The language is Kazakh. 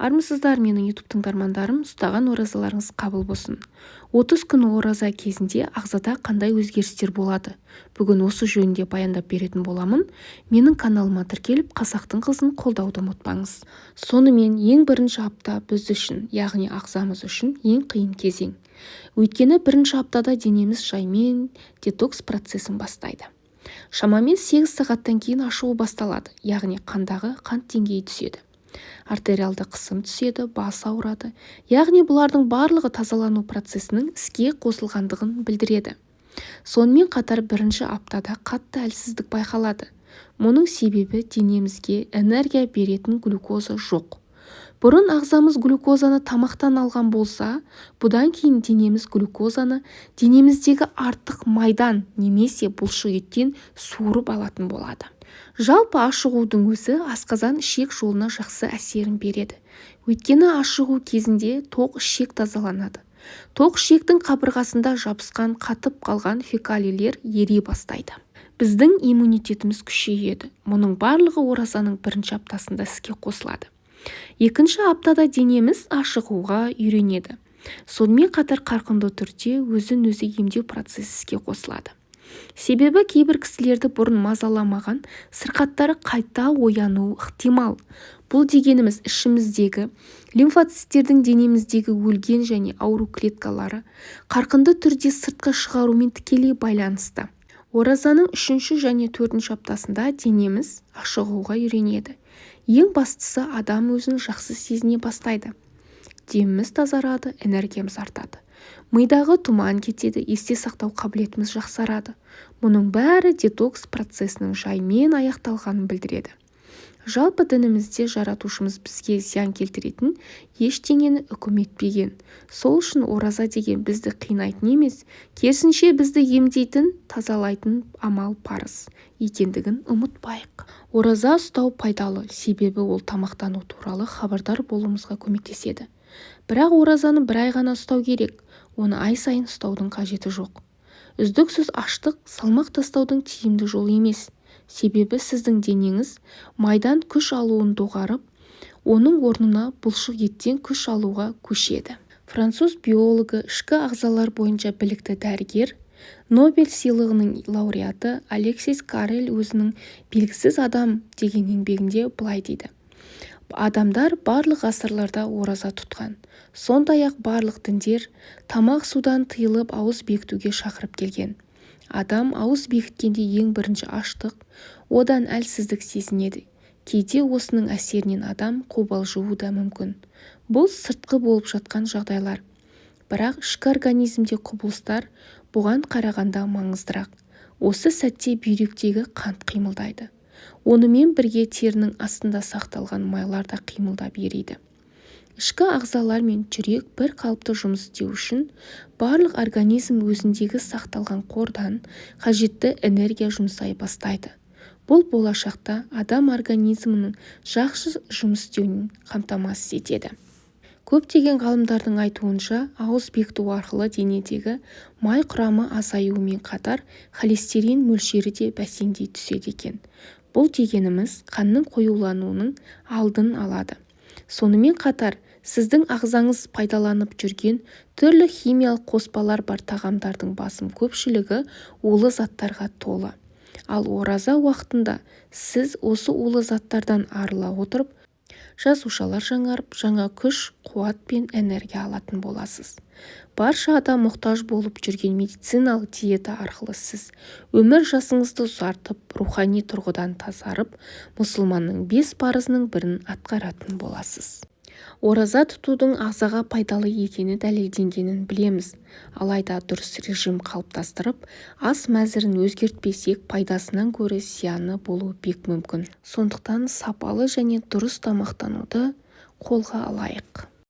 Армысыздар, менің YouTube тыңдармандарым, ұстаған оразаларыңыз қабыл болсын. 30 күн ораза кезінде ағзада қандай өзгерістер болады? Бүгін осы жөнінде баяндап беретін боламын. Менің каналыма тіркеліп, қазақтың қызын қолдауды ұмытпаңыз. Сонымен ең бірінші апта біз үшін, яғни ағзамыз үшін ең қиын кезең. Өйткені бірінші аптада денеміз жаймен детокс процесін бастайды. Шамамен 8 сағаттан кейін ашуы басталады, яғни қандағы қант деңгейі түседі. Артериалды қысым түседі, бас ауырады. Яғни бұлардың барлығы тазалану процесінің іске қосылғандығын білдіреді. Сонымен қатар бірінші аптада қатты әлсіздік байқалады. Мұның себебі денемізге энергия беретін глюкоза жоқ. Бұрын ағзамыз глюкозаны тамақтан алған болса, бұдан кейін денеміз глюкозаны денеміздегі артық майдан немесе бұлшық еттен суырып алатын болады. Жалпы ашығудың өзі асқазан ішек жолына жақсы әсерін береді. Өйткені ашығу кезінде тоқ ішек тазаланады. Тоқ ішектің қабырғасында жабысқан қатып қалған фекалийлер ери бастайды. Біздің иммунитетіміз күшейеді. Мұның барлығы оразаның бірінші аптасында іске қосылады. Екінші аптада денеміз ашығуға үйренеді. Сонымен қатар қарқынды түрде өзін-өзі емдеу процесі іске қосылады. Себебі кейбір кісілерді бұрын мазаламаған сырқаттары қайта оянуы ықтимал. Бұл дегеніміз ішіміздегі лимфоциттердің денеміздегі өлген және ауру клеткалары қарқынды түрде сыртқа шығарумен тікелей байланысты. Оразаның 3 және 4 аптасында денеміз ашығуға үйренеді. Ең бастысы адам өзін жақсы сезіне бастайды. Деміміз тазарады, энергиямыз артады. Мидағы тұман кетеді, есте сақтау қабілетіміз жақсарады. Мұның бәрі детокс процесінің жаймен аяқталғанын білдіреді. Жалпы дінімізде жаратушымыз бізге зиян келтіретін ештеңені үкім етпеген. Сол үшін ораза деген бізді қинайтын емес, керісінше бізді емдейтін, тазалайтын амал парыз екендігін ұмытпайық. Ораза ұстау пайдалы, себебі ол тамақтану туралы хабардар болуымызға көмектеседі. Бірақ оразаны бір ай ғана ұстау керек, оны ай сайын ұстаудың қажеті жоқ. Үздіксіз аштық салмақ тастаудың тиімді жолы емес. Себебі сіздің денеңіз майдан күш алуын доғарып, оның орнына бұлшық еттен күш алуға көшеді. Француз биологы, ішкі ағзалар бойынша білікті дәрігер, Нобель сыйлығының лауреаты Алексис Карель өзінің белгісіз адам деген еңбегінде былай дейді. Адамдар барлық ғасырларда ораза тұтқан. Сондай-ақ барлық діндер тамақ судан тыйылып ауыз бекітуге шақырып келген. Адам ауыз бекіткенде ең бірінші аштық, одан әлсіздік сезінеді. Кейде осының әсерінен адам қобалжуы да мүмкін. Бұл сыртқы болып жатқан жағдайлар. Бірақ ішкі организмде құбылыстар бұған қарағанда маңыздырақ. Осы сәтте бүйректегі қант қимылдайды. Онымен бірге терінің астында сақталған майлар да қимылдап ериді. Ішкі ағзалар мен жүрек бір қалыпты жұмыс істеу үшін барлық организм өзіндегі сақталған қордан қажетті энергия жұмсай бастайды. Бұл болашақта адам организмінің жақсы жұмыс істеуін қамтамасыз етеді. Көптеген ғалымдардың айтуынша, ауыз бекіту арқылы денедегі май құрамы азаюымен қатар холестерин мөлшері де бәсеңдей түседі екен. Бұл дегеніміз қанның қоюлануының алдын алады. Сонымен қатар, сіздің ағзаңыз пайдаланып жүрген түрлі химиялық қоспалар бар тағамдардың басым көпшілігі улы заттарға толы. Ал ораза уақытында сіз осы улы заттардан арыла отырып, жасушалар жаңарып, жаңа күш, қуат пен энергия алатын боласыз. Барша адам мұқтаж болып жүрген медициналық диета арқылы сіз өмір жасыңызды ұзартып, рухани тұрғыдан тазарып, мұсылманның 5 парызының бірін атқаратын боласыз. Ораза тұтудың ағзаға пайдалы екені дәлелденгенін білеміз. Алайда дұрыс режим қалыптастырып, ас мәзірін өзгертпесек, пайдасынан гөрі зияны болуы бек мүмкін. Сондықтан сапалы және дұрыс тамақтануды қолға алайық.